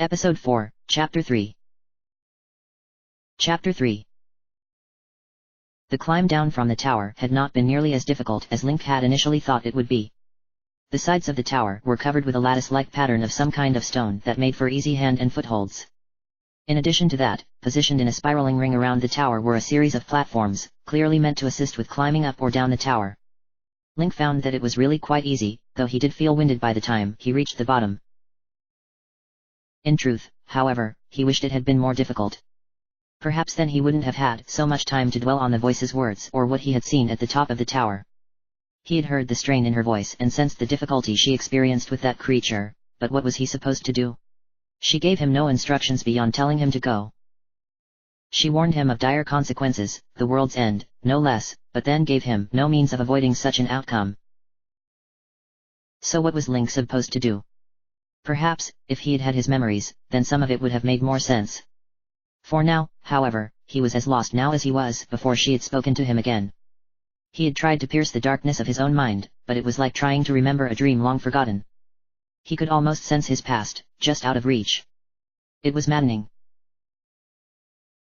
Episode 4, Chapter 3. Chapter 3. The climb down from the tower had not been nearly as difficult as Link had initially thought it would be. The sides of the tower were covered with a lattice-like pattern of some kind of stone that made for easy hand and footholds. In addition to that, positioned in a spiraling ring around the tower were a series of platforms, clearly meant to assist with climbing up or down the tower. Link found that it was really quite easy, though he did feel winded by the time he reached the bottom. In truth, however, he wished it had been more difficult. Perhaps then he wouldn't have had so much time to dwell on the voice's words or what he had seen at the top of the tower. He had heard the strain in her voice and sensed the difficulty she experienced with that creature, but what was he supposed to do? She gave him no instructions beyond telling him to go. She warned him of dire consequences, the world's end, no less, but then gave him no means of avoiding such an outcome. So what was Link supposed to do? Perhaps, if he had had his memories, then some of it would have made more sense. For now, however, he was as lost now as he was before she had spoken to him again. He had tried to pierce the darkness of his own mind, but it was like trying to remember a dream long forgotten. He could almost sense his past, just out of reach. It was maddening.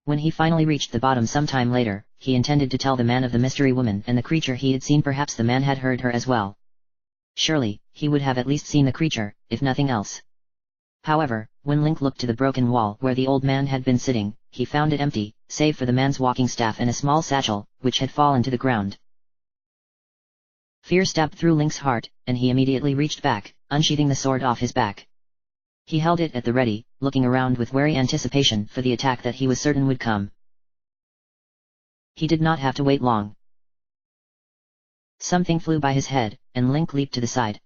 When he finally reached the bottom some time later, he intended to tell the man of the mystery woman and the creature he had seen. Perhaps the man had heard her as well. Surely, he would have at least seen the creature, if nothing else. However, when Link looked to the broken wall where the old man had been sitting, he found it empty, save for the man's walking staff and a small satchel, which had fallen to the ground. Fear stabbed through Link's heart, and he immediately reached back, unsheathing the sword off his back. He held it at the ready, looking around with wary anticipation for the attack that he was certain would come. He did not have to wait long. Something flew by his head, and Link leaped to the side.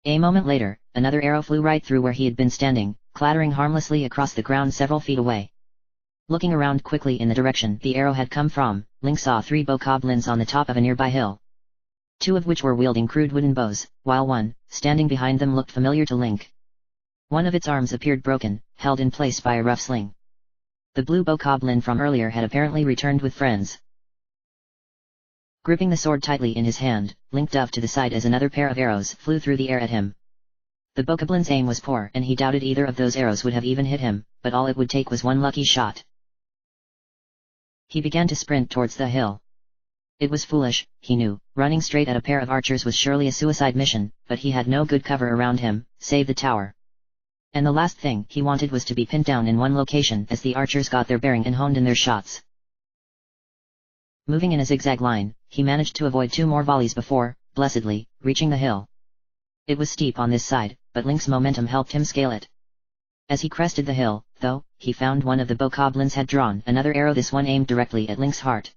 A moment later, another arrow flew right through where he had been standing, clattering harmlessly across the ground several feet away. Looking around quickly in the direction the arrow had come from, Link saw 3 bokoblins on the top of a nearby hill. 2 of which were wielding crude wooden bows, while one, standing behind them, looked familiar to Link. One of its arms appeared broken, held in place by a rough sling. The blue bokoblin from earlier had apparently returned with friends. Gripping the sword tightly in his hand, Link dove to the side as another pair of arrows flew through the air at him. The bokoblin's aim was poor and he doubted either of those arrows would have even hit him, but all it would take was one lucky shot. He began to sprint towards the hill. It was foolish, he knew, running straight at a pair of archers was surely a suicide mission, but he had no good cover around him, save the tower. And the last thing he wanted was to be pinned down in one location as the archers got their bearing and honed in their shots. Moving in a zigzag line, he managed to avoid 2 more volleys before, blessedly, reaching the hill. It was steep on this side, but Link's momentum helped him scale it. As he crested the hill, though, he found one of the bokoblins had drawn another arrow, this one aimed directly at Link's heart.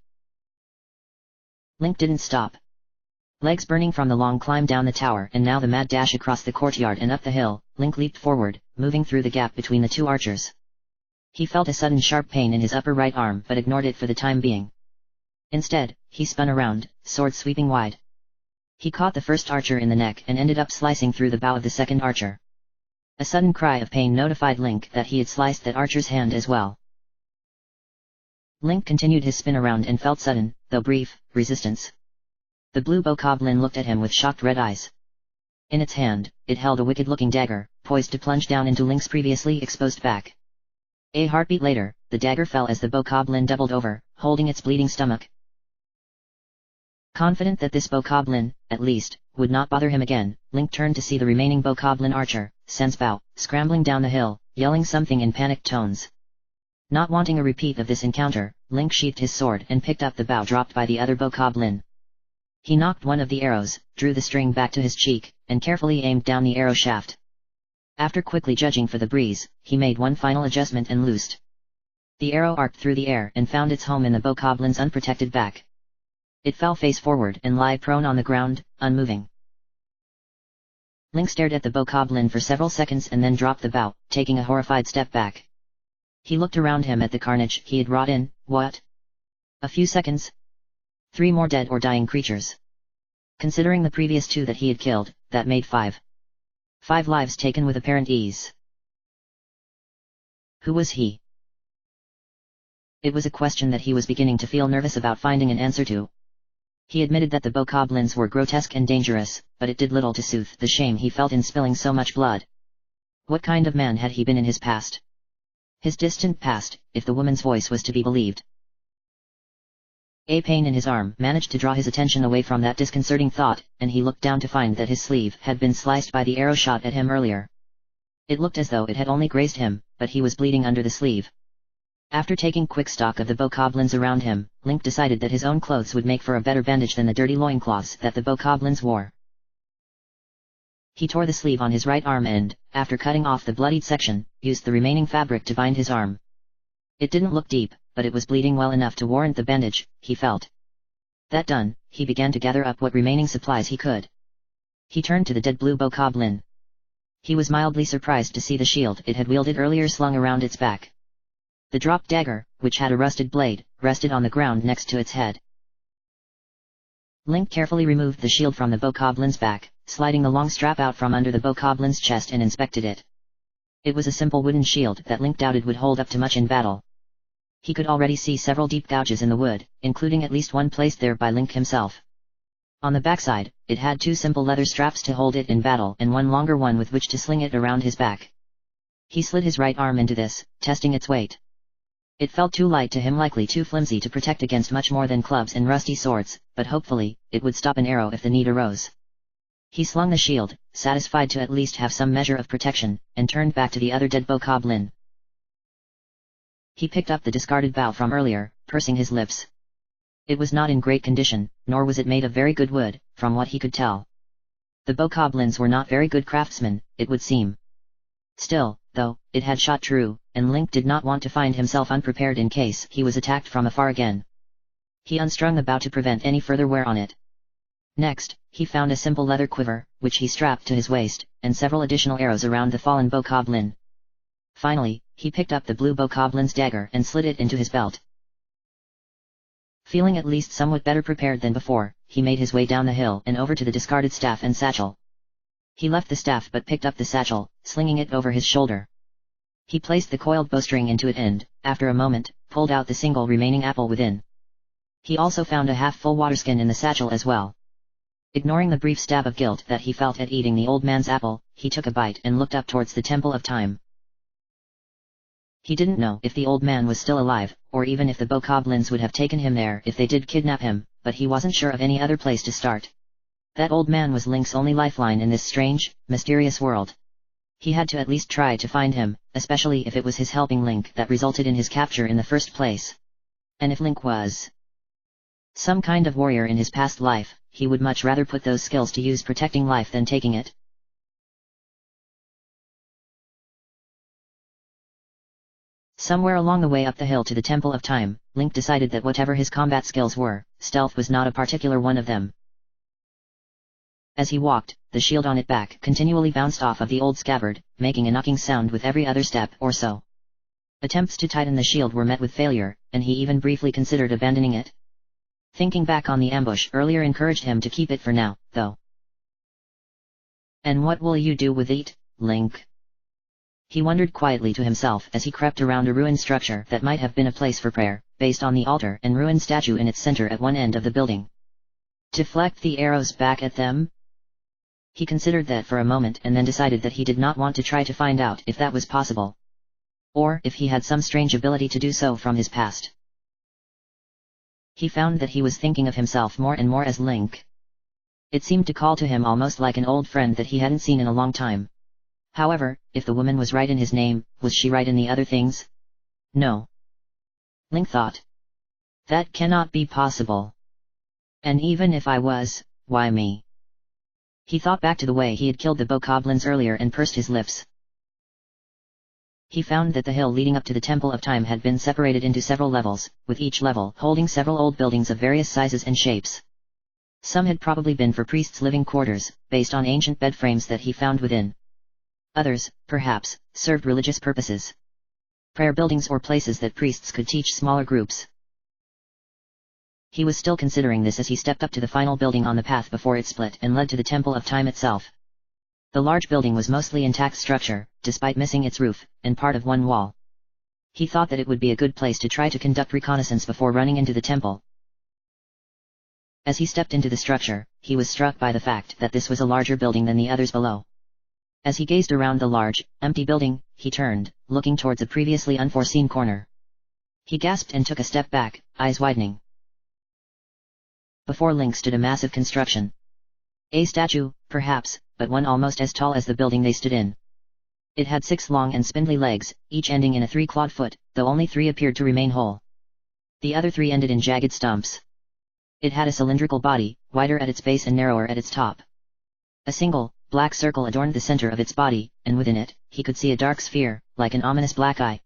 Link didn't stop. Legs burning from the long climb down the tower and now the mad dash across the courtyard and up the hill, Link leaped forward, moving through the gap between the 2 archers. He felt a sudden sharp pain in his upper right arm but ignored it for the time being. Instead, he spun around, sword sweeping wide. He caught the first archer in the neck and ended up slicing through the bow of the second archer. A sudden cry of pain notified Link that he had sliced that archer's hand as well. Link continued his spin around and felt sudden, though brief, resistance. The blue bokoblin looked at him with shocked red eyes. In its hand, it held a wicked-looking dagger, poised to plunge down into Link's previously exposed back. A heartbeat later, the dagger fell as the bokoblin doubled over, holding its bleeding stomach. Confident that this bokoblin, at least, would not bother him again, Link turned to see the remaining bokoblin archer, Sensbow, scrambling down the hill, yelling something in panicked tones. Not wanting a repeat of this encounter, Link sheathed his sword and picked up the bow dropped by the other bokoblin. He knocked one of the arrows, drew the string back to his cheek, and carefully aimed down the arrow shaft. After quickly judging for the breeze, he made one final adjustment and loosed. The arrow arced through the air and found its home in the bokoblin's unprotected back. It fell face forward and lay prone on the ground, unmoving. Link stared at the bokoblin for several seconds and then dropped the bow, taking a horrified step back. He looked around him at the carnage he had wrought in, what? A few seconds? 3 more dead or dying creatures. Considering the previous 2 that he had killed, that made 5. 5 lives taken with apparent ease. Who was he? It was a question that he was beginning to feel nervous about finding an answer to. He admitted that the bokoblins were grotesque and dangerous, but it did little to soothe the shame he felt in spilling so much blood. What kind of man had he been in his past? His distant past, if the woman's voice was to be believed. A pain in his arm managed to draw his attention away from that disconcerting thought, and he looked down to find that his sleeve had been sliced by the arrow shot at him earlier. It looked as though it had only grazed him, but he was bleeding under the sleeve. After taking quick stock of the bokoblins around him, Link decided that his own clothes would make for a better bandage than the dirty loincloths that the bokoblins wore. He tore the sleeve on his right arm and, after cutting off the bloodied section, used the remaining fabric to bind his arm. It didn't look deep, but it was bleeding well enough to warrant the bandage, he felt. That done, he began to gather up what remaining supplies he could. He turned to the dead blue bokoblin. He was mildly surprised to see the shield it had wielded earlier slung around its back. The dropped dagger, which had a rusted blade, rested on the ground next to its head. Link carefully removed the shield from the bokoblin's back, sliding the long strap out from under the bokoblin's chest and inspected it. It was a simple wooden shield that Link doubted would hold up to much in battle. He could already see several deep gouges in the wood, including at least one placed there by Link himself. On the backside, it had 2 simple leather straps to hold it in battle and one longer one with which to sling it around his back. He slid his right arm into this, testing its weight. It felt too light to him, likely too flimsy to protect against much more than clubs and rusty swords, but hopefully, it would stop an arrow if the need arose. He slung the shield, satisfied to at least have some measure of protection, and turned back to the other dead bokoblin. He picked up the discarded bow from earlier, pursing his lips. It was not in great condition, nor was it made of very good wood, from what he could tell. The bokoblins were not very good craftsmen, it would seem. Still, though, it had shot true, and Link did not want to find himself unprepared in case he was attacked from afar again. He unstrung the bow to prevent any further wear on it. Next, he found a simple leather quiver, which he strapped to his waist, and several additional arrows around the fallen bokoblin. Finally, he picked up the blue bokoblin's dagger and slid it into his belt. Feeling at least somewhat better prepared than before, he made his way down the hill and over to the discarded staff and satchel. He left the staff but picked up the satchel, slinging it over his shoulder. He placed the coiled bowstring into it and, after a moment, pulled out the single remaining apple within. He also found a half-full waterskin in the satchel as well. Ignoring the brief stab of guilt that he felt at eating the old man's apple, he took a bite and looked up towards the Temple of Time. He didn't know if the old man was still alive, or even if the bokoblins would have taken him there if they did kidnap him, but he wasn't sure of any other place to start. That old man was Link's only lifeline in this strange, mysterious world. He had to at least try to find him, especially if it was his helping Link that resulted in his capture in the first place. And if Link was some kind of warrior in his past life, he would much rather put those skills to use protecting life than taking it. Somewhere along the way up the hill to the Temple of Time, Link decided that whatever his combat skills were, stealth was not a particular one of them. As he walked, the shield on its back continually bounced off of the old scabbard, making a knocking sound with every other step or so. Attempts to tighten the shield were met with failure, and he even briefly considered abandoning it. Thinking back on the ambush earlier encouraged him to keep it for now, though. "And what will you do with it, Link?" He wondered quietly to himself as he crept around a ruined structure that might have been a place for prayer, based on the altar and ruined statue in its center at one end of the building. Deflect the arrows back at them? He considered that for a moment and then decided that he did not want to try to find out if that was possible. Or if he had some strange ability to do so from his past. He found that he was thinking of himself more and more as Link. It seemed to call to him almost like an old friend that he hadn't seen in a long time. However, if the woman was right in his name, was she right in the other things? No. Link thought. That cannot be possible. And even if I was, why me? He thought back to the way he had killed the bokoblins earlier and pursed his lips. He found that the hill leading up to the Temple of Time had been separated into several levels, with each level holding several old buildings of various sizes and shapes. Some had probably been for priests' living quarters, based on ancient bed frames that he found within. Others, perhaps, served religious purposes. Prayer buildings or places that priests could teach smaller groups. He was still considering this as he stepped up to the final building on the path before it split and led to the Temple of Time itself. The large building was mostly intact structure, despite missing its roof, and part of one wall. He thought that it would be a good place to try to conduct reconnaissance before running into the temple. As he stepped into the structure, he was struck by the fact that this was a larger building than the others below. As he gazed around the large, empty building, he turned, looking towards a previously unforeseen corner. He gasped and took a step back, eyes widening. Before Link stood a massive construction. A statue, perhaps, but one almost as tall as the building they stood in. It had 6 long and spindly legs, each ending in a 3-clawed foot, though only 3 appeared to remain whole. The other 3 ended in jagged stumps. It had a cylindrical body, wider at its base and narrower at its top. A single, black circle adorned the center of its body, and within it, he could see a dark sphere, like an ominous black eye.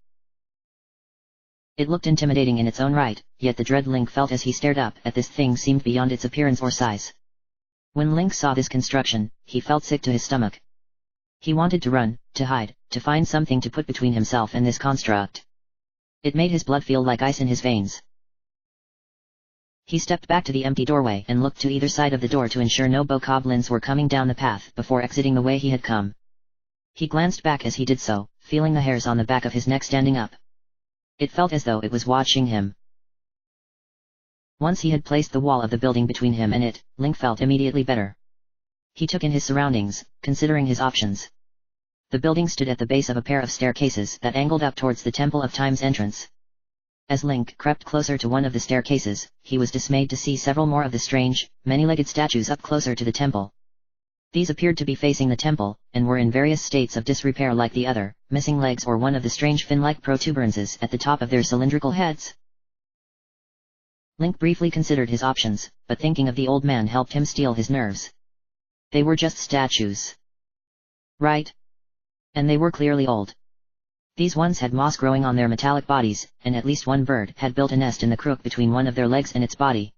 It looked intimidating in its own right, yet the dread Link felt as he stared up at this thing seemed beyond its appearance or size. When Link saw this construction, he felt sick to his stomach. He wanted to run, to hide, to find something to put between himself and this construct. It made his blood feel like ice in his veins. He stepped back to the empty doorway and looked to either side of the door to ensure no bokoblins were coming down the path before exiting the way he had come. He glanced back as he did so, feeling the hairs on the back of his neck standing up. It felt as though it was watching him. Once he had placed the wall of the building between him and it, Link felt immediately better. He took in his surroundings, considering his options. The building stood at the base of a pair of staircases that angled up towards the Temple of Time's entrance. As Link crept closer to one of the staircases, he was dismayed to see several more of the strange, many-legged statues up closer to the temple. These appeared to be facing the temple, and were in various states of disrepair like the other, missing legs or one of the strange fin-like protuberances at the top of their cylindrical heads. Link briefly considered his options, but thinking of the old man helped him steel his nerves. They were just statues. Right? And they were clearly old. These ones had moss growing on their metallic bodies, and at least one bird had built a nest in the crook between one of their legs and its body.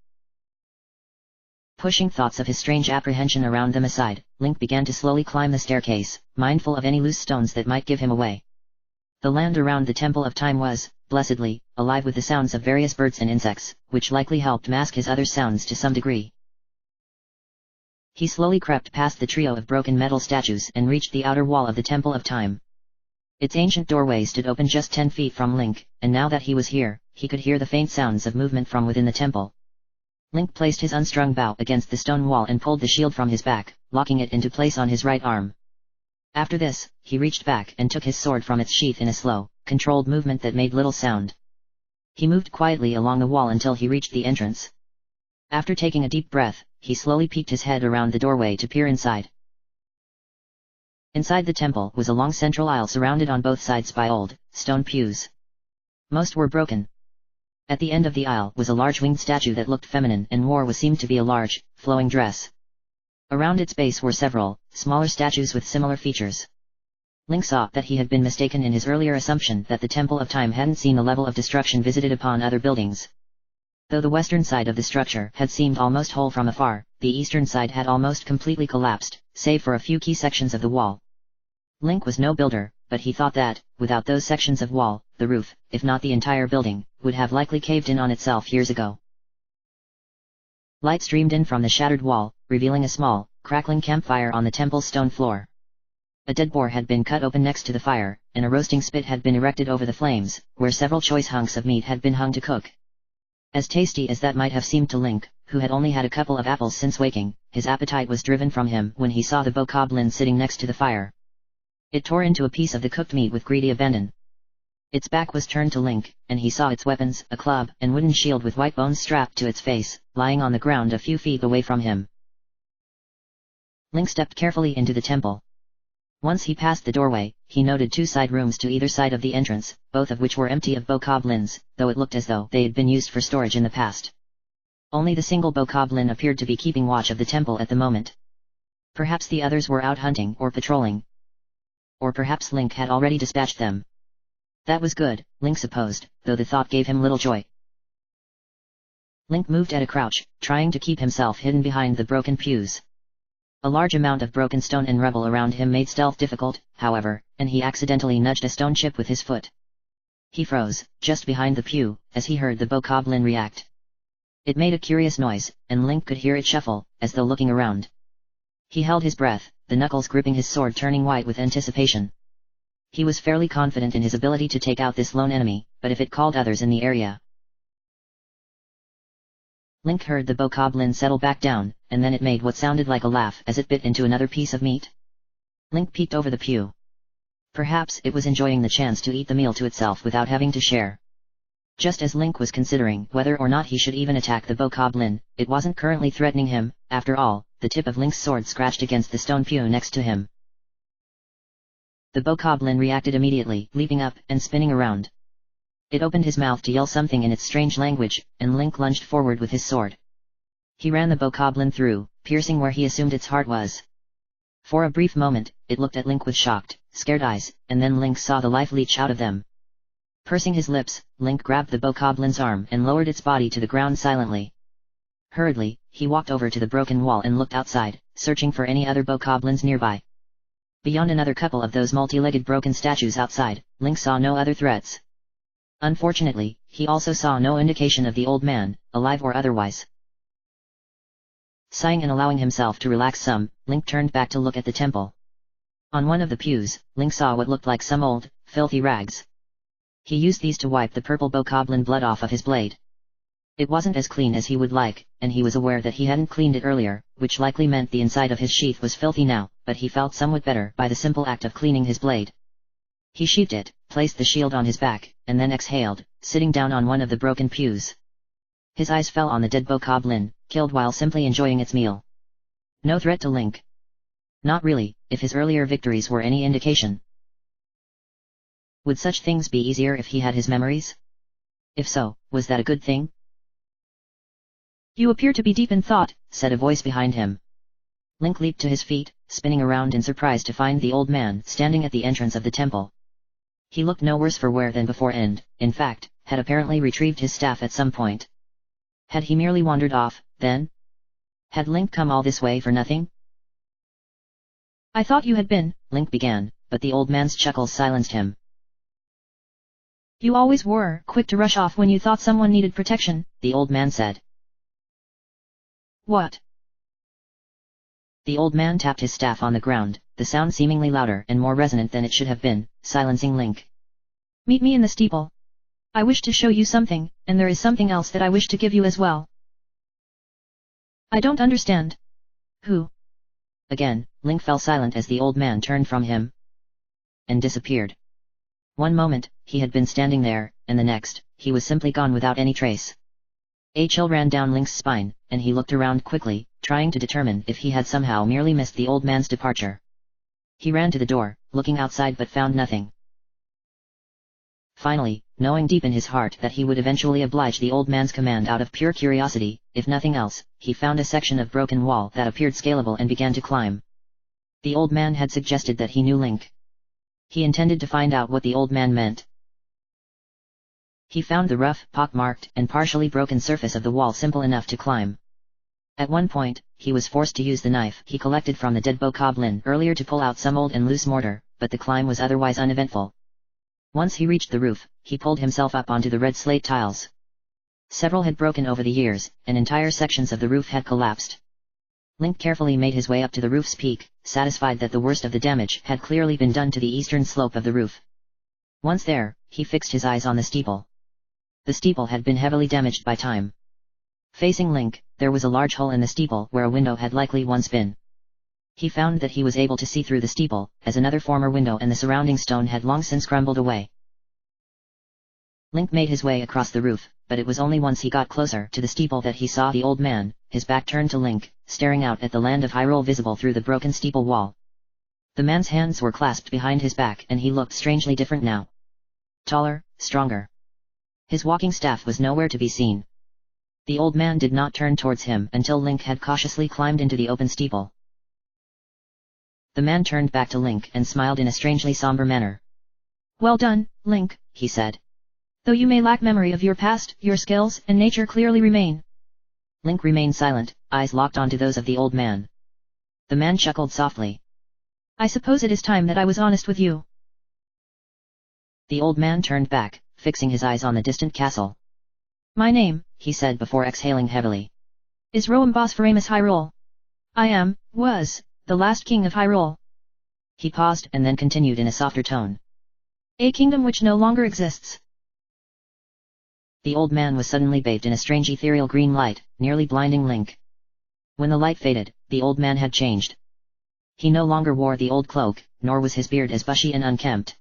Pushing thoughts of his strange apprehension around them aside, Link began to slowly climb the staircase, mindful of any loose stones that might give him away. The land around the Temple of Time was, blessedly, alive with the sounds of various birds and insects, which likely helped mask his other sounds to some degree. He slowly crept past the trio of broken metal statues and reached the outer wall of the Temple of Time. Its ancient doorway stood open just 10 feet from Link, and now that he was here, he could hear the faint sounds of movement from within the temple. Link placed his unstrung bow against the stone wall and pulled the shield from his back, locking it into place on his right arm. After this, he reached back and took his sword from its sheath in a slow, controlled movement that made little sound. He moved quietly along the wall until he reached the entrance. After taking a deep breath, he slowly peeked his head around the doorway to peer inside. Inside the temple was a long central aisle surrounded on both sides by old, stone pews. Most were broken. At the end of the aisle was a large winged statue that looked feminine and wore what seemed to be a large, flowing dress. Around its base were several, smaller statues with similar features. Link saw that he had been mistaken in his earlier assumption that the Temple of Time hadn't seen the level of destruction visited upon other buildings. Though the western side of the structure had seemed almost whole from afar, the eastern side had almost completely collapsed, save for a few key sections of the wall. Link was no builder, but he thought that, without those sections of wall, the roof, if not the entire building, would have likely caved in on itself years ago. Light streamed in from the shattered wall, revealing a small, crackling campfire on the temple's stone floor. A dead boar had been cut open next to the fire, and a roasting spit had been erected over the flames, where several choice hunks of meat had been hung to cook. As tasty as that might have seemed to Link, who had only had a couple of apples since waking, his appetite was driven from him when he saw the bokoblin sitting next to the fire. It tore into a piece of the cooked meat with greedy abandon. Its back was turned to Link, and he saw its weapons, a club and wooden shield with white bones strapped to its face, lying on the ground a few feet away from him. Link stepped carefully into the temple. Once he passed the doorway, he noted 2 side rooms to either side of the entrance, both of which were empty of bokoblins, though it looked as though they had been used for storage in the past. Only the single bokoblin appeared to be keeping watch of the temple at the moment. Perhaps the others were out hunting or patrolling. Or perhaps Link had already dispatched them. That was good, Link supposed, though the thought gave him little joy. Link moved at a crouch, trying to keep himself hidden behind the broken pews. A large amount of broken stone and rubble around him made stealth difficult, however, and he accidentally nudged a stone chip with his foot. He froze, just behind the pew, as he heard the bokoblin react. It made a curious noise, and Link could hear it shuffle, as though looking around. He held his breath, the knuckles gripping his sword turning white with anticipation. He was fairly confident in his ability to take out this lone enemy, but if it called others in the area... Link heard the bokoblin settle back down, and then it made what sounded like a laugh as it bit into another piece of meat. Link peeked over the pew. Perhaps it was enjoying the chance to eat the meal to itself without having to share. Just as Link was considering whether or not he should even attack the bokoblin, it wasn't currently threatening him. After all, the tip of Link's sword scratched against the stone pew next to him. The bokoblin reacted immediately, leaping up and spinning around. It opened his mouth to yell something in its strange language, and Link lunged forward with his sword. He ran the bokoblin through, piercing where he assumed its heart was. For a brief moment, it looked at Link with shocked, scared eyes, and then Link saw the life leach out of them. Pursing his lips, Link grabbed the bokoblin's arm and lowered its body to the ground silently. Hurriedly, he walked over to the broken wall and looked outside, searching for any other bokoblins nearby. Beyond another couple of those multi-legged broken statues outside, Link saw no other threats. Unfortunately, he also saw no indication of the old man, alive or otherwise. Sighing and allowing himself to relax some, Link turned back to look at the temple. On one of the pews, Link saw what looked like some old, filthy rags. He used these to wipe the purple bokoblin blood off of his blade. It wasn't as clean as he would like, and he was aware that he hadn't cleaned it earlier, which likely meant the inside of his sheath was filthy now, but he felt somewhat better by the simple act of cleaning his blade. He sheathed it, placed the shield on his back, and then exhaled, sitting down on one of the broken pews. His eyes fell on the dead bokoblin, killed while simply enjoying its meal. No threat to Link. Not really, if his earlier victories were any indication. Would such things be easier if he had his memories? If so, was that a good thing? You appear to be deep in thought, said a voice behind him. Link leaped to his feet, spinning around in surprise to find the old man standing at the entrance of the temple. He looked no worse for wear than before and, in fact, had apparently retrieved his staff at some point. Had he merely wandered off, then? Had Link come all this way for nothing? I thought you had been, Link began, but the old man's chuckles silenced him. You always were quick to rush off when you thought someone needed protection, the old man said. What? The old man tapped his staff on the ground, the sound seemingly louder and more resonant than it should have been, silencing Link. Meet me in the steeple. I wish to show you something, and there is something else that I wish to give you as well. I don't understand. Who? Again, Link fell silent as the old man turned from him and disappeared. One moment, he had been standing there, and the next, he was simply gone without any trace. A chill ran down Link's spine, and he looked around quickly, trying to determine if he had somehow merely missed the old man's departure. He ran to the door, looking outside but found nothing. Finally, knowing deep in his heart that he would eventually oblige the old man's command out of pure curiosity, if nothing else, he found a section of broken wall that appeared scalable and began to climb. The old man had suggested that he knew Link. He intended to find out what the old man meant. He found the rough, pock-marked, and partially broken surface of the wall simple enough to climb. At one point, he was forced to use the knife he collected from the dead bokoblin earlier to pull out some old and loose mortar, but the climb was otherwise uneventful. Once he reached the roof, he pulled himself up onto the red slate tiles. Several had broken over the years, and entire sections of the roof had collapsed. Link carefully made his way up to the roof's peak, satisfied that the worst of the damage had clearly been done to the eastern slope of the roof. Once there, he fixed his eyes on the steeple. The steeple had been heavily damaged by time. Facing Link, there was a large hole in the steeple where a window had likely once been. He found that he was able to see through the steeple, as another former window and the surrounding stone had long since crumbled away. Link made his way across the roof, but it was only once he got closer to the steeple that he saw the old man, his back turned to Link, staring out at the land of Hyrule visible through the broken steeple wall. The man's hands were clasped behind his back and he looked strangely different now. Taller, stronger. His walking staff was nowhere to be seen. The old man did not turn towards him until Link had cautiously climbed into the open steeple. The man turned back to Link and smiled in a strangely somber manner. Well done, Link, he said. Though you may lack memory of your past, your skills and nature clearly remain. Link remained silent, eyes locked onto those of the old man. The man chuckled softly. I suppose it is time that I was honest with you. The old man turned back, fixing his eyes on the distant castle. My name, he said before exhaling heavily, is Roambospheramus Hyrule. I was, the last king of Hyrule. He paused and then continued in a softer tone. A kingdom which no longer exists. The old man was suddenly bathed in a strange ethereal green light, nearly blinding Link. When the light faded, the old man had changed. He no longer wore the old cloak, nor was his beard as bushy and unkempt.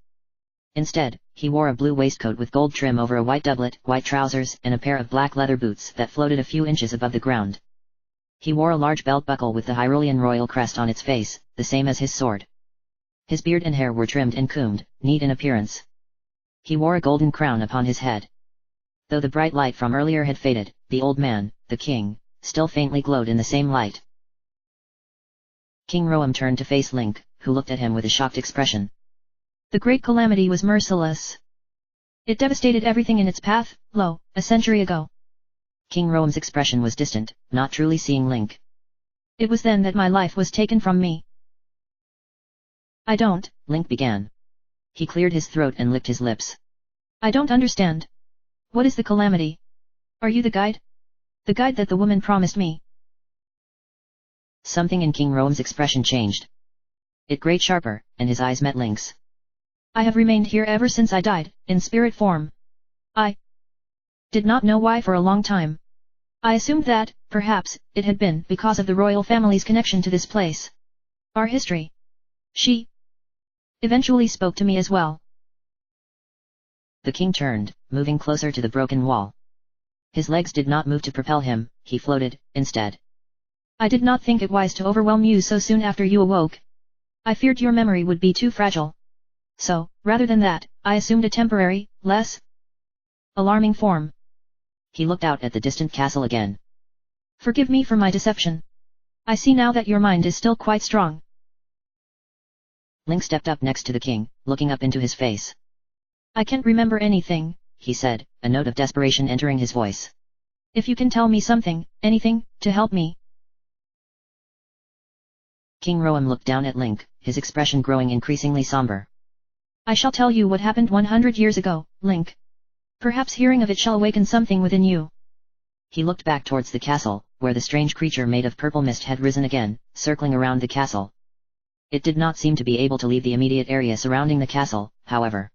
Instead, he wore a blue waistcoat with gold trim over a white doublet, white trousers, and a pair of black leather boots that floated a few inches above the ground. He wore a large belt buckle with the Hyrulean royal crest on its face, the same as his sword. His beard and hair were trimmed and combed, neat in appearance. He wore a golden crown upon his head. Though the bright light from earlier had faded, the old man, the king, still faintly glowed in the same light. King Roam turned to face Link, who looked at him with a shocked expression. The great calamity was merciless. It devastated everything in its path, a century ago. King Roam's expression was distant, not truly seeing Link. It was then that my life was taken from me. I don't, Link began. He cleared his throat and licked his lips. I don't understand. What is the calamity? Are you the guide? The guide that the woman promised me? Something in King Roam's expression changed. It grew sharper, and his eyes met Link's. I have remained here ever since I died, in spirit form. I did not know why for a long time. I assumed that, perhaps, it had been because of the royal family's connection to this place. Our history. She eventually spoke to me as well. The king turned, moving closer to the broken wall. His legs did not move to propel him, he floated, instead. I did not think it wise to overwhelm you so soon after you awoke. I feared your memory would be too fragile. So, rather than that, I assumed a temporary, less alarming form. He looked out at the distant castle again. Forgive me for my deception. I see now that your mind is still quite strong. Link stepped up next to the king, looking up into his face. I can't remember anything, he said, a note of desperation entering his voice. If you can tell me something, anything, to help me. King Roam looked down at Link, his expression growing increasingly somber. I shall tell you what happened 100 years ago, Link. Perhaps hearing of it shall awaken something within you. He looked back towards the castle, where the strange creature made of purple mist had risen again, circling around the castle. It did not seem to be able to leave the immediate area surrounding the castle, however.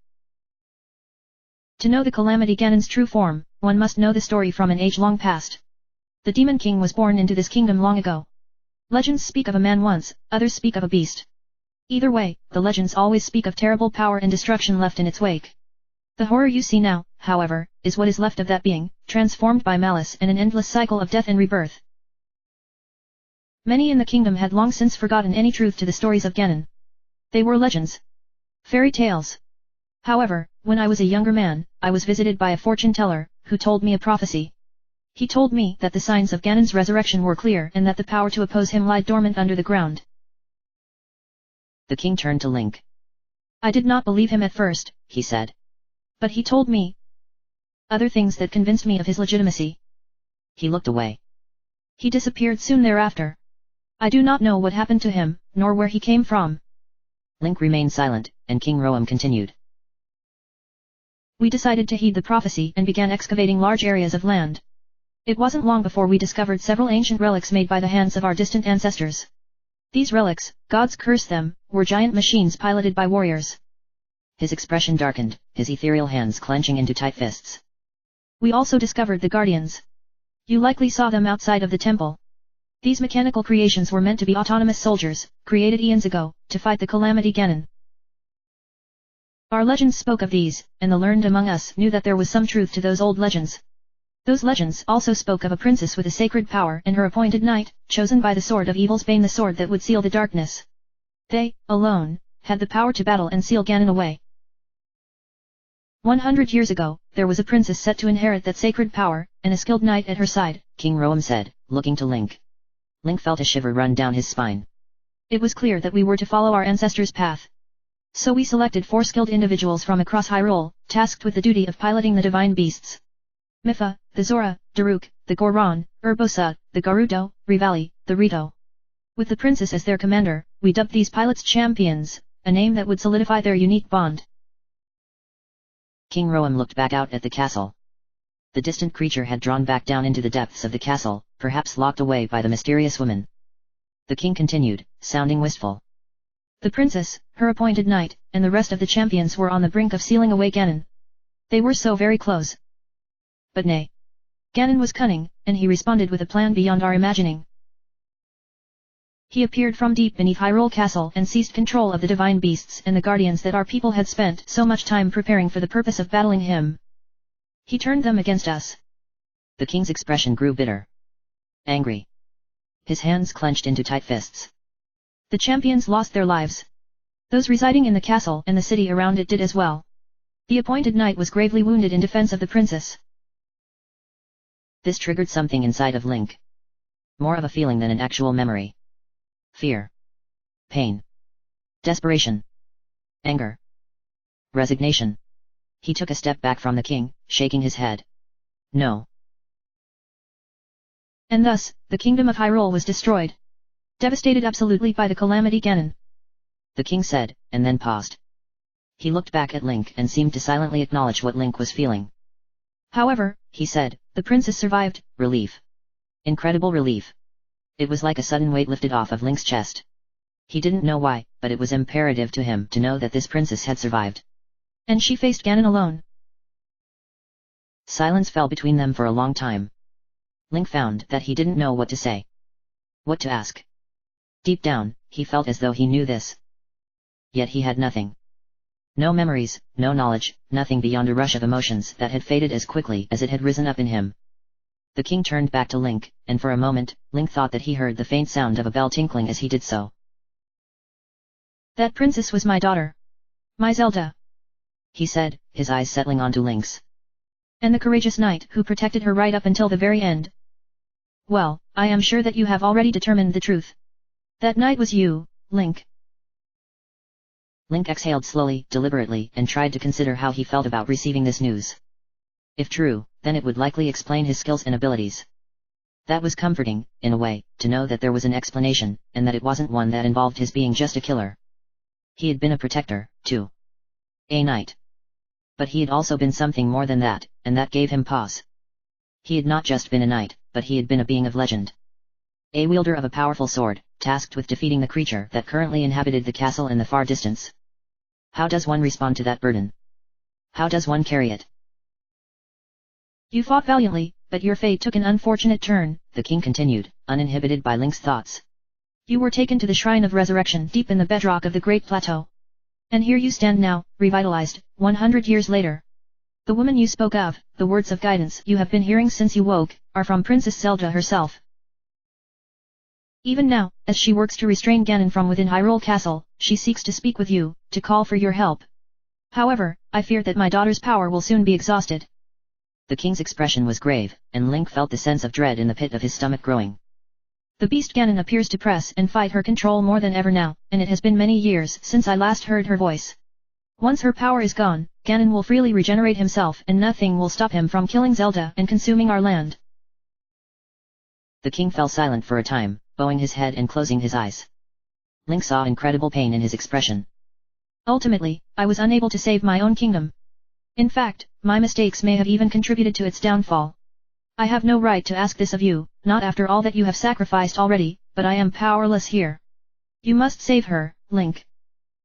To know the Calamity Ganon's true form, one must know the story from an age long past. The Demon King was born into this kingdom long ago. Legends speak of a man once, others speak of a beast. Either way, the legends always speak of terrible power and destruction left in its wake. The horror you see now, however, is what is left of that being, transformed by malice and an endless cycle of death and rebirth. Many in the kingdom had long since forgotten any truth to the stories of Ganon. They were legends. Fairy tales. However, when I was a younger man, I was visited by a fortune-teller, who told me a prophecy. He told me that the signs of Ganon's resurrection were clear and that the power to oppose him lied dormant under the ground. The king turned to Link. I did not believe him at first, he said. But he told me other things that convinced me of his legitimacy. He looked away. He disappeared soon thereafter. I do not know what happened to him, nor where he came from. Link remained silent, and King Roam continued. We decided to heed the prophecy and began excavating large areas of land. It wasn't long before we discovered several ancient relics made by the hands of our distant ancestors. These relics, gods curse them, were giant machines piloted by warriors. His expression darkened, his ethereal hands clenching into tight fists. We also discovered the guardians. You likely saw them outside of the temple. These mechanical creations were meant to be autonomous soldiers, created eons ago, to fight the Calamity Ganon. Our legends spoke of these, and the learned among us knew that there was some truth to those old legends. Those legends also spoke of a princess with a sacred power and her appointed knight, chosen by the sword of evil's bane, the sword that would seal the darkness. They, alone, had the power to battle and seal Ganon away. 100 years ago, there was a princess set to inherit that sacred power, and a skilled knight at her side, King Roam said, looking to Link. Link felt a shiver run down his spine. It was clear that we were to follow our ancestors' path. So we selected 4 skilled individuals from across Hyrule, tasked with the duty of piloting the divine beasts. Mipha, the Zora, Daruk, the Goron, Urbosa, the Gerudo, Rivali, the Rito. With the princess as their commander, we dubbed these pilots champions, a name that would solidify their unique bond. King Roam looked back out at the castle. The distant creature had drawn back down into the depths of the castle, perhaps locked away by the mysterious woman. The king continued, sounding wistful. The princess, her appointed knight, and the rest of the champions were on the brink of sealing away Ganon. They were so very close. But nay. Ganon was cunning, and he responded with a plan beyond our imagining. He appeared from deep beneath Hyrule Castle and seized control of the divine beasts and the guardians that our people had spent so much time preparing for the purpose of battling him. He turned them against us. The king's expression grew bitter. Angry. His hands clenched into tight fists. The champions lost their lives. Those residing in the castle and the city around it did as well. The appointed knight was gravely wounded in defense of the princess. This triggered something inside of Link. More of a feeling than an actual memory. Fear. Pain. Desperation. Anger. Resignation. He took a step back from the king, shaking his head. No. And thus, the kingdom of Hyrule was destroyed. Devastated absolutely by the calamity Ganon. The king said, and then paused. He looked back at Link and seemed to silently acknowledge what Link was feeling. However, he said, the princess survived. Relief. Incredible relief. It was like a sudden weight lifted off of Link's chest. He didn't know why, but it was imperative to him to know that this princess had survived. And she faced Ganon alone. Silence fell between them for a long time. Link found that he didn't know what to say. What to ask. Deep down, he felt as though he knew this. Yet he had nothing. No memories, no knowledge, nothing beyond a rush of emotions that had faded as quickly as it had risen up in him. The king turned back to Link, and for a moment, Link thought that he heard the faint sound of a bell tinkling as he did so. That princess was my daughter. My Zelda. He said, his eyes settling onto Link's. And the courageous knight who protected her right up until the very end. Well, I am sure that you have already determined the truth. That knight was you, Link. Link exhaled slowly, deliberately, and tried to consider how he felt about receiving this news. If true, then it would likely explain his skills and abilities. That was comforting, in a way, to know that there was an explanation, and that it wasn't one that involved his being just a killer. He had been a protector, too. A knight. But he had also been something more than that, and that gave him pause. He had not just been a knight, but he had been a being of legend. A wielder of a powerful sword, tasked with defeating the creature that currently inhabited the castle in the far distance. How does one respond to that burden? How does one carry it? You fought valiantly, but your fate took an unfortunate turn, the king continued, uninhibited by Link's thoughts. You were taken to the Shrine of Resurrection deep in the bedrock of the Great Plateau. And here you stand now, revitalized, 100 years later. The woman you spoke of, the words of guidance you have been hearing since you woke, are from Princess Zelda herself. Even now, as she works to restrain Ganon from within Hyrule Castle, she seeks to speak with you, to call for your help. However, I fear that my daughter's power will soon be exhausted. The king's expression was grave, and Link felt the sense of dread in the pit of his stomach growing. The beast Ganon appears to press and fight her control more than ever now, and it has been many years since I last heard her voice. Once her power is gone, Ganon will freely regenerate himself and nothing will stop him from killing Zelda and consuming our land. The king fell silent for a time, bowing his head and closing his eyes. Link saw incredible pain in his expression. Ultimately, I was unable to save my own kingdom. In fact, my mistakes may have even contributed to its downfall. I have no right to ask this of you, not after all that you have sacrificed already, but I am powerless here. You must save her, Link.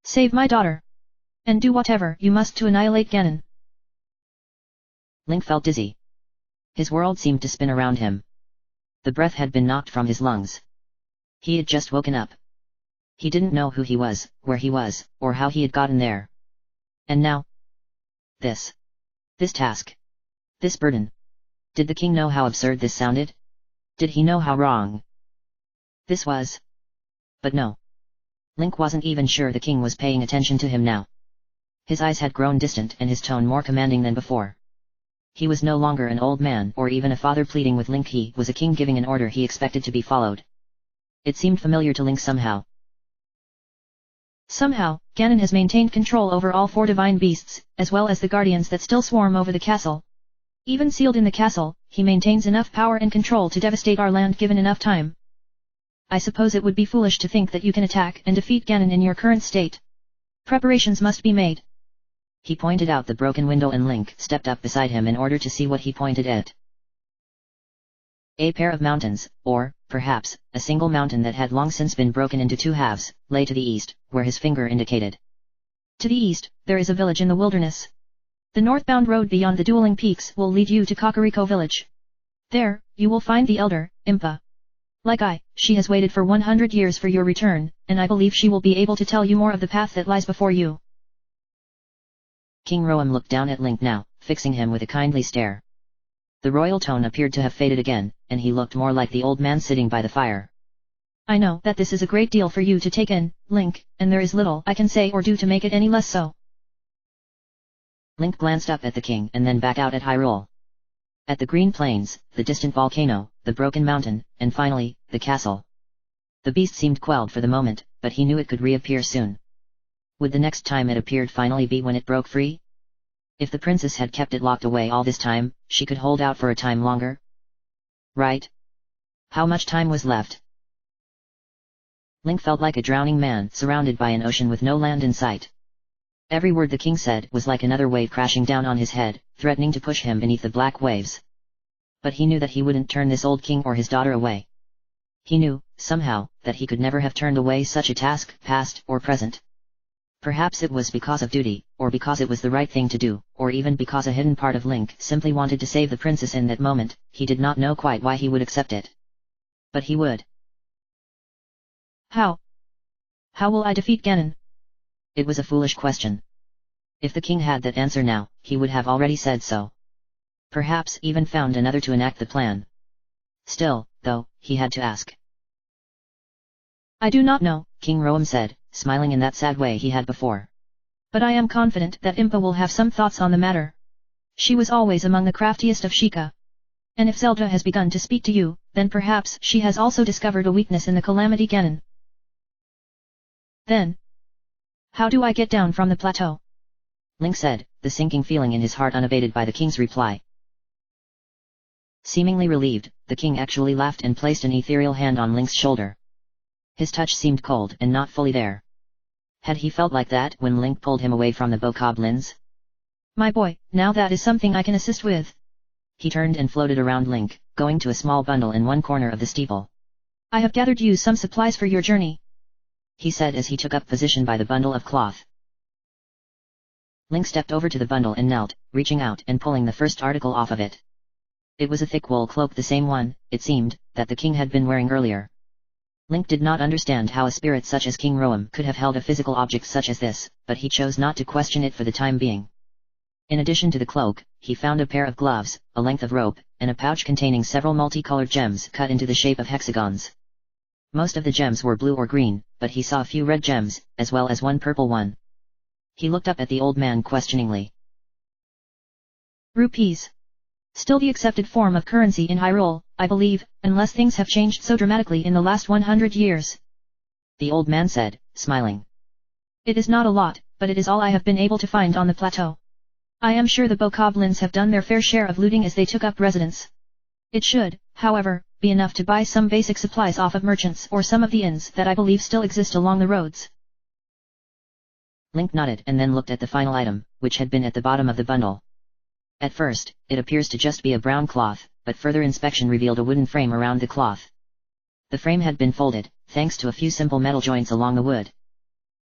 Save my daughter. And do whatever you must to annihilate Ganon. Link felt dizzy. His world seemed to spin around him. The breath had been knocked from his lungs. He had just woken up. He didn't know who he was, where he was, or how he had gotten there. And now? This task. This burden. Did the king know how absurd this sounded? Did he know how wrong this was? But no. Link wasn't even sure the king was paying attention to him now. His eyes had grown distant and his tone more commanding than before. He was no longer an old man or even a father pleading with Link, he was a king giving an order he expected to be followed. It seemed familiar to Link somehow. Somehow, Ganon has maintained control over all 4 divine beasts, as well as the guardians that still swarm over the castle. Even sealed in the castle, he maintains enough power and control to devastate our land given enough time. I suppose it would be foolish to think that you can attack and defeat Ganon in your current state. Preparations must be made. He pointed out the broken window and Link stepped up beside him in order to see what he pointed at. A pair of mountains, or, perhaps, a single mountain that had long since been broken into 2 halves, lay to the east, where his finger indicated. To the east, there is a village in the wilderness. The northbound road beyond the dueling peaks will lead you to Kakariko village. There, you will find the elder, Impa. She has waited for 100 years for your return, and I believe she will be able to tell you more of the path that lies before you. King Roam looked down at Link now, fixing him with a kindly stare. The royal tone appeared to have faded again, and he looked more like the old man sitting by the fire. I know that this is a great deal for you to take in, Link, and there is little I can say or do to make it any less so. Link glanced up at the king and then back out at Hyrule. At the green plains, the distant volcano, the broken mountain, and finally, the castle. The beast seemed quelled for the moment, but he knew it could reappear soon. Would the next time it appeared finally be when it broke free? If the princess had kept it locked away all this time, she could hold out for a time longer. Right? How much time was left? Link felt like a drowning man surrounded by an ocean with no land in sight. Every word the king said was like another wave crashing down on his head, threatening to push him beneath the black waves. But he knew that he wouldn't turn this old king or his daughter away. He knew, somehow, that he could never have turned away such a task, past or present. Perhaps it was because of duty, or because it was the right thing to do, or even because a hidden part of Link simply wanted to save the princess in that moment. He did not know quite why he would accept it. But he would. How? How will I defeat Ganon? It was a foolish question. If the king had that answer now, he would have already said so. Perhaps even found another to enact the plan. Still, though, he had to ask. I do not know, King Roam said, smiling in that sad way he had before. But I am confident that Impa will have some thoughts on the matter. She was always among the craftiest of Sheikah. And if Zelda has begun to speak to you, then perhaps she has also discovered a weakness in the Calamity Ganon. Then, how do I get down from the plateau? Link said, the sinking feeling in his heart unabated by the king's reply. Seemingly relieved, the king actually laughed and placed an ethereal hand on Link's shoulder. His touch seemed cold and not fully there. Had he felt like that when Link pulled him away from the bokoblins? My boy, now that is something I can assist with. He turned and floated around Link, going to a small bundle in one corner of the steeple. I have gathered you some supplies for your journey, he said as he took up position by the bundle of cloth. Link stepped over to the bundle and knelt, reaching out and pulling the first article off of it. It was a thick wool cloak, the same one, it seemed, that the king had been wearing earlier. Link did not understand how a spirit such as King Roam could have held a physical object such as this, but he chose not to question it for the time being. In addition to the cloak, he found a pair of gloves, a length of rope, and a pouch containing several multicolored gems cut into the shape of hexagons. Most of the gems were blue or green, but he saw a few red gems, as well as one purple one. He looked up at the old man questioningly. Rupees. Still the accepted form of currency in Hyrule, I believe, unless things have changed so dramatically in the last 100 years. The old man said, smiling. It is not a lot, but it is all I have been able to find on the plateau. I am sure the bokoblins have done their fair share of looting as they took up residence. It should, however, be enough to buy some basic supplies off of merchants or some of the inns that I believe still exist along the roads. Link nodded and then looked at the final item, which had been at the bottom of the bundle. At first, it appears to just be a brown cloth, but further inspection revealed a wooden frame around the cloth. The frame had been folded, thanks to a few simple metal joints along the wood.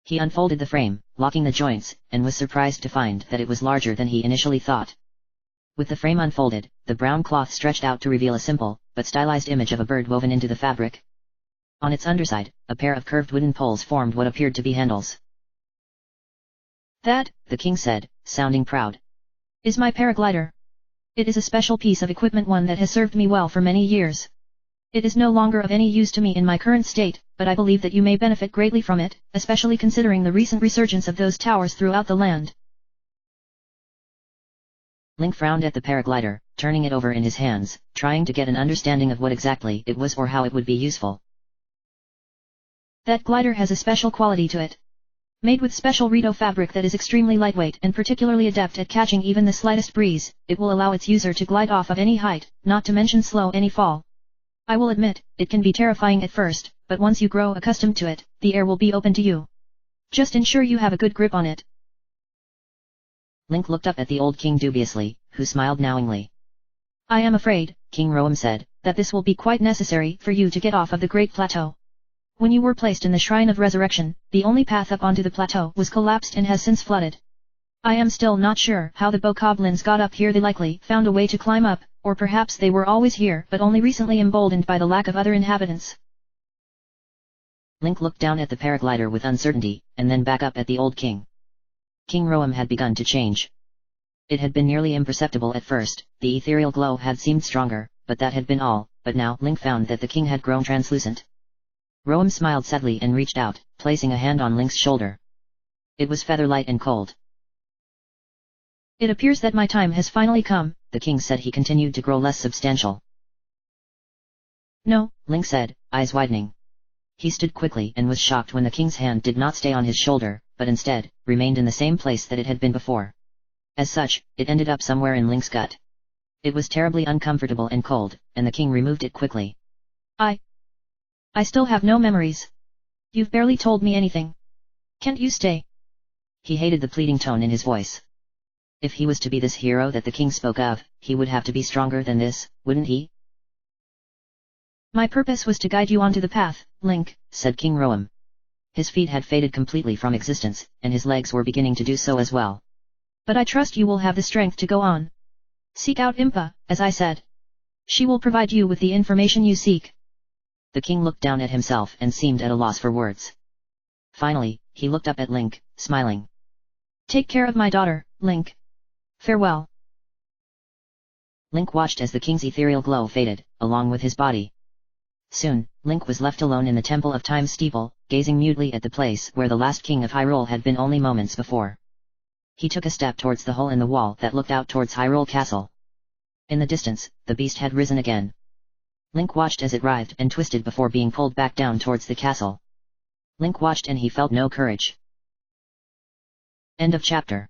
He unfolded the frame, locking the joints, and was surprised to find that it was larger than he initially thought. With the frame unfolded, the brown cloth stretched out to reveal a simple, but stylized image of a bird woven into the fabric. On its underside, a pair of curved wooden poles formed what appeared to be handles. That, the king said, sounding proud, is my paraglider. It is a special piece of equipment, one that has served me well for many years. It is no longer of any use to me in my current state, but I believe that you may benefit greatly from it, especially considering the recent resurgence of those towers throughout the land. Link frowned at the paraglider, turning it over in his hands, trying to get an understanding of what exactly it was or how it would be useful. That glider has a special quality to it. Made with special Rito fabric that is extremely lightweight and particularly adept at catching even the slightest breeze, it will allow its user to glide off of any height, not to mention slow any fall. I will admit, it can be terrifying at first, but once you grow accustomed to it, the air will be open to you. Just ensure you have a good grip on it. Link looked up at the old king dubiously, who smiled knowingly. I am afraid, King Roam said, that this will be quite necessary for you to get off of the Great Plateau. When you were placed in the Shrine of Resurrection, the only path up onto the plateau was collapsed and has since flooded. I am still not sure how the bokoblins got up here. They likely found a way to climb up, or perhaps they were always here but only recently emboldened by the lack of other inhabitants. Link looked down at the paraglider with uncertainty, and then back up at the old king. King Roam had begun to change. It had been nearly imperceptible at first, the ethereal glow had seemed stronger, but that had been all, but now Link found that the king had grown translucent. Roam smiled sadly and reached out, placing a hand on Link's shoulder. It was feather-light and cold. It appears that my time has finally come, the king said. He continued to grow less substantial. No, Link said, eyes widening. He stood quickly and was shocked when the king's hand did not stay on his shoulder, but instead, remained in the same place that it had been before. As such, it ended up somewhere in Link's gut. It was terribly uncomfortable and cold, and the king removed it quickly. I still have no memories. You've barely told me anything. Can't you stay? He hated the pleading tone in his voice. If he was to be this hero that the king spoke of, he would have to be stronger than this, wouldn't he? My purpose was to guide you onto the path, Link, said King Roam. His feet had faded completely from existence, and his legs were beginning to do so as well. But I trust you will have the strength to go on. Seek out Impa, as I said. She will provide you with the information you seek. The king looked down at himself and seemed at a loss for words. Finally, he looked up at Link, smiling. Take care of my daughter, Link. Farewell. Link watched as the king's ethereal glow faded, along with his body. Soon, Link was left alone in the Temple of Time's steeple, gazing mutely at the place where the last king of Hyrule had been only moments before. He took a step towards the hole in the wall that looked out towards Hyrule Castle. In the distance, the beast had risen again. Link watched as it writhed and twisted before being pulled back down towards the castle. Link watched and he felt no courage. End of chapter.